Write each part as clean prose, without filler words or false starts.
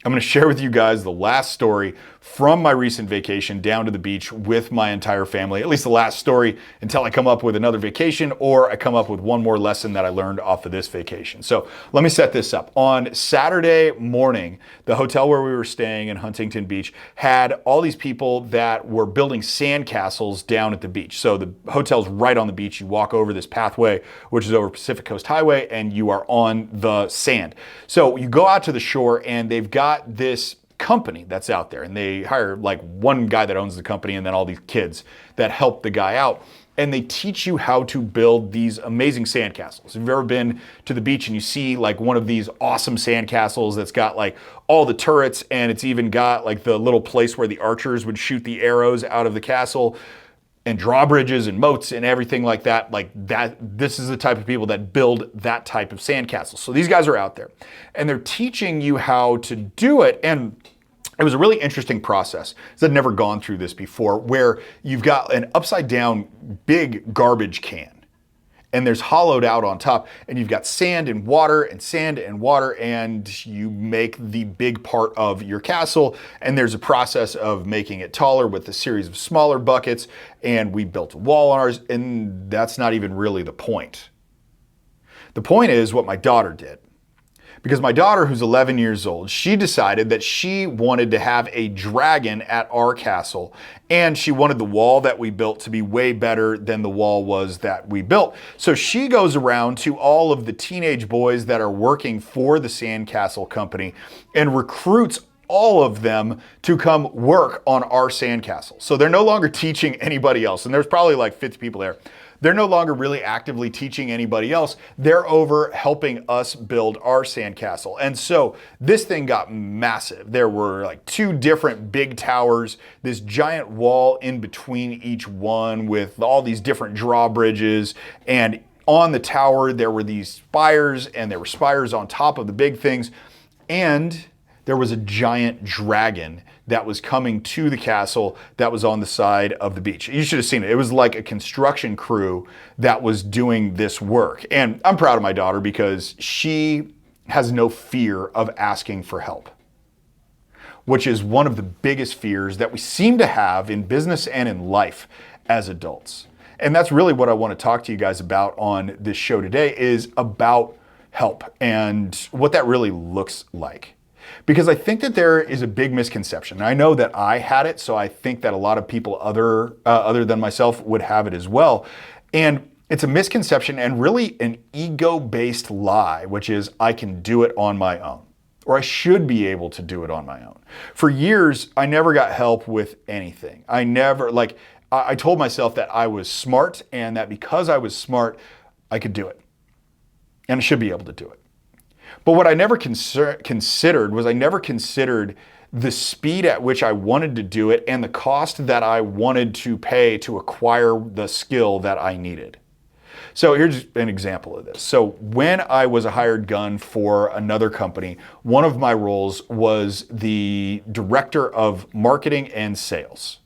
I'm going to share with you guys the last story from my recent vacation down to the beach with my entire family, at least the last story until I come up with another vacation or I come up with one more lesson that I learned off of this vacation. So let me set this up. On Saturday morning, the hotel where we were staying in Huntington Beach had all these people that were building sandcastles down at the beach. So the hotel's right on the beach. You walk over this pathway, which is over Pacific Coast Highway, and you are on the sand. So you go out to the shore and they've got this company that's out there, and they hire like one guy that owns the company and then all these kids that help the guy out, and they teach you how to build these amazing sandcastles. If you've ever been to the beach and you see like one of these awesome sandcastles that's got like all the turrets, and it's even got like the little place where the archers would shoot the arrows out of the castle, and drawbridges and moats and everything like that, this is the type of people that build that type of sandcastle. So these guys are out there and they're teaching you how to do it. And it was a really interesting process, because I'd never gone through this before, where you've got an upside down big garbage can and there's hollowed out on top, and you've got sand and water and sand and water, and you make the big part of your castle. And there's a process of making it taller with a series of smaller buckets. And we built a wall on ours, and that's not even really the point. The point is what my daughter did. Because my daughter, who's 11 years old, she decided that she wanted to have a dragon at our castle, and she wanted the wall that we built to be way better than the wall was that we built. So she goes around to all of the teenage boys that are working for the sandcastle company and recruits all of them to come work on our sandcastle. So they're no longer teaching anybody else, and there's probably like 50 people there. They're no longer really actively teaching anybody else. They're over helping us build our sandcastle. And so this thing got massive. There were like 2 different big towers, this giant wall in between each one with all these different drawbridges. And on the tower, there were these spires, and there were spires on top of the big things. And there was a giant dragon that was coming to the castle that was on the side of the beach. You should have seen it. It was like a construction crew that was doing this work. And I'm proud of my daughter because she has no fear of asking for help, which is one of the biggest fears that we seem to have in business and in life as adults. And that's really what I want to talk to you guys about on this show today, is about help and what that really looks like. Because I think that there is a big misconception. I know that I had it, so I think that a lot of people other than myself would have it as well. And it's a misconception and really an ego-based lie, which is I can do it on my own, or I should be able to do it on my own. For years, I never got help with anything. I told myself that I was smart, and that because I was smart, I could do it. And I should be able to do it. But what I never considered the speed at which I wanted to do it and the cost that I wanted to pay to acquire the skill that I needed. So here's an example of this. So when I was a hired gun for another company, one of my roles was the director of marketing and sales.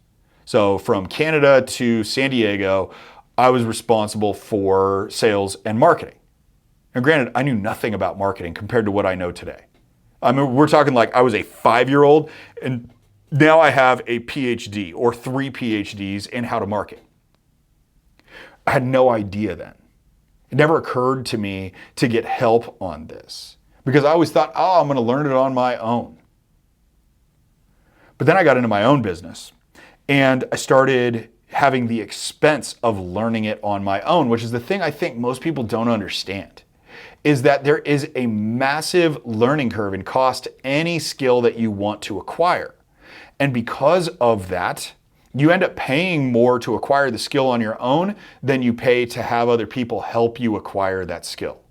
So from Canada to San Diego, I was responsible for sales and marketing. And granted, I knew nothing about marketing compared to what I know today. I mean, we're talking like I was a 5-year-old, and now I have a PhD or 3 PhDs in how to market. I had no idea then. It never occurred to me to get help on this because I always thought, I'm going to learn it on my own. But then I got into my own business and I started having the expense of learning it on my own, which is the thing I think most people don't understand. Is that there is a massive learning curve and cost to any skill that you want to acquire. And because of that, you end up paying more to acquire the skill on your own than you pay to have other people help you acquire that skill.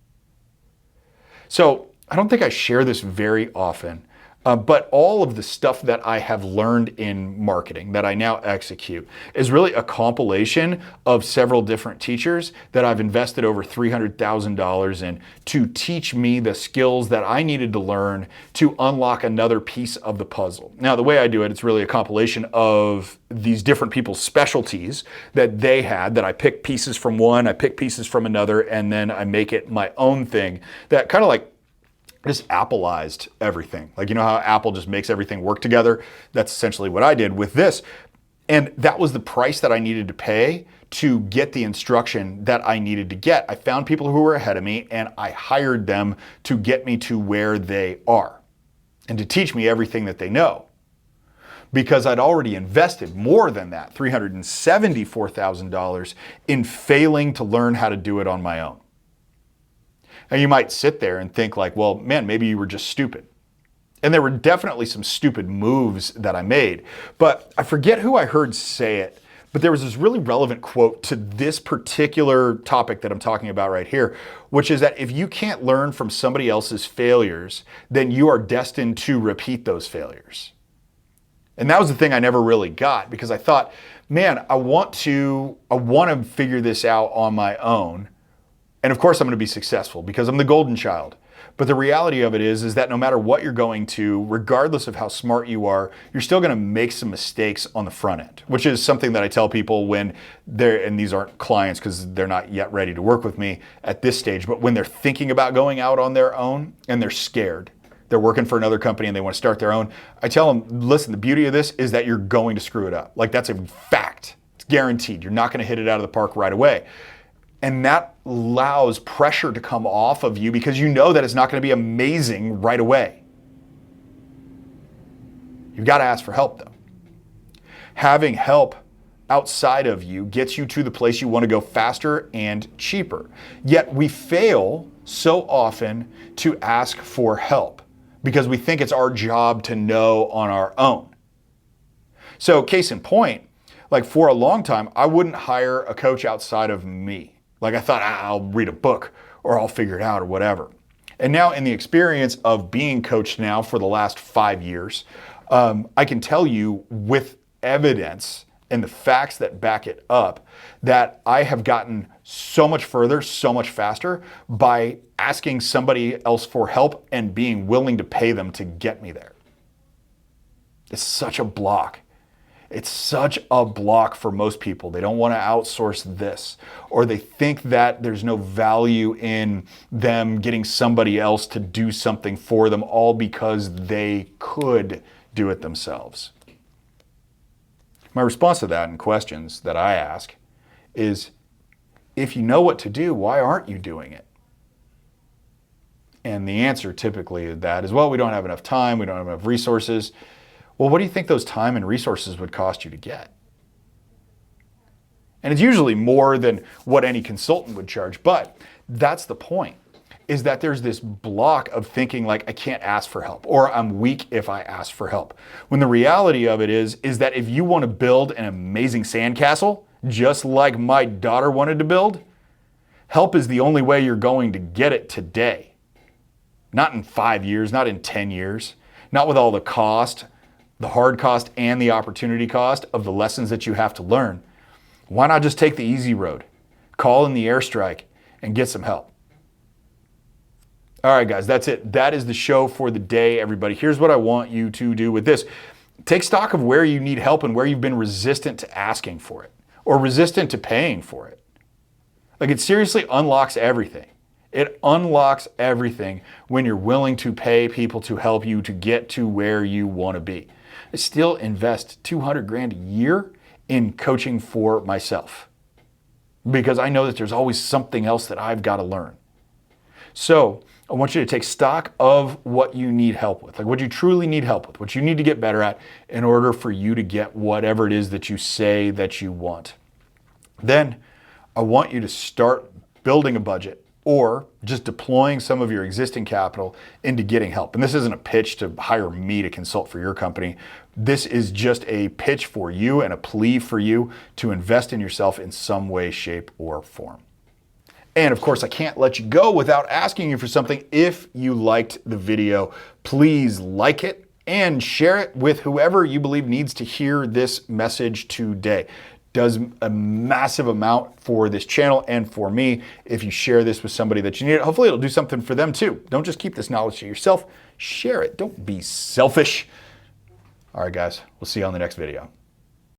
So I don't think I share this very often, but all of the stuff that I have learned in marketing that I now execute is really a compilation of several different teachers that I've invested over $300,000 in to teach me the skills that I needed to learn to unlock another piece of the puzzle. Now, the way I do it, it's really a compilation of these different people's specialties that they had, that I pick pieces from one, I pick pieces from another, and then I make it my own thing that kind of like just Appleized everything. Like, you know how Apple just makes everything work together? That's essentially what I did with this. And that was the price that I needed to pay to get the instruction that I needed to get. I found people who were ahead of me and I hired them to get me to where they are and to teach me everything that they know. Because I'd already invested more than that, $374,000, in failing to learn how to do it on my own. And you might sit there and think like, well, man, maybe you were just stupid. And there were definitely some stupid moves that I made. But I forget who I heard say it, but there was this really relevant quote to this particular topic that I'm talking about right here, which is that if you can't learn from somebody else's failures, then you are destined to repeat those failures. And that was the thing I never really got, because I thought, man, I want to figure this out on my own. And of course I'm going to be successful because I'm the golden child. But the reality of it is that no matter what you're going to, regardless of how smart you are, you're still going to make some mistakes on the front end, which is something that I tell people when they're, and these aren't clients because they're not yet ready to work with me at this stage, but when they're thinking about going out on their own and they're scared, they're working for another company and they want to start their own, I tell them, listen, the beauty of this is that you're going to screw it up. Like, that's a fact. It's guaranteed. You're not going to hit it out of the park right away. And that allows pressure to come off of you because you know that it's not going to be amazing right away. You've got to ask for help though. Having help outside of you gets you to the place you want to go faster and cheaper. Yet we fail so often to ask for help because we think it's our job to know on our own. So case in point, like for a long time, I wouldn't hire a coach outside of me. Like I thought, I'll read a book or I'll figure it out or whatever. And now in the experience of being coached now for the last 5 years, I can tell you with evidence and the facts that back it up that I have gotten so much further, so much faster by asking somebody else for help and being willing to pay them to get me there. It's such a block. It's such a block for most people. They don't want to outsource this, or they think that there's no value in them getting somebody else to do something for them, all because they could do it themselves. My response to that and questions that I ask is, if you know what to do, why aren't you doing it? And the answer typically to that is, well, we don't have enough time, we don't have enough resources. Well, what do you think those time and resources would cost you to get? And it's usually more than what any consultant would charge, but that's the point, is that there's this block of thinking like, I can't ask for help, or I'm weak if I ask for help. When the reality of it is that if you want to build an amazing sandcastle, just like my daughter wanted to build, help is the only way you're going to get it today. Not in 5 years, not in 10 years, not with all the cost, the hard cost and the opportunity cost of the lessons that you have to learn. Why not just take the easy road, call in the airstrike, and get some help? All right, guys, that's it. That is the show for the day, everybody. Here's what I want you to do with this. Take stock of where you need help and where you've been resistant to asking for it or resistant to paying for it. Like, it seriously unlocks everything. It unlocks everything when you're willing to pay people to help you to get to where you want to be. I still invest $200,000 a year in coaching for myself because I know that there's always something else that I've got to learn. So I want you to take stock of what you need help with, like what you truly need help with, what you need to get better at in order for you to get whatever it is that you say that you want. Then I want you to start building a budget or just deploying some of your existing capital into getting help. And this isn't a pitch to hire me to consult for your company. This is just a pitch for you and a plea for you to invest in yourself in some way, shape, or form. And of course, I can't let you go without asking you for something. If you liked the video, please like it and share it with whoever you believe needs to hear this message today. Does a massive amount for this channel and for me if you share this with somebody that you need. Hopefully it'll do something for them too. Don't just keep this knowledge to yourself. Share it. Don't be selfish. All right, guys, we'll see you on the next video.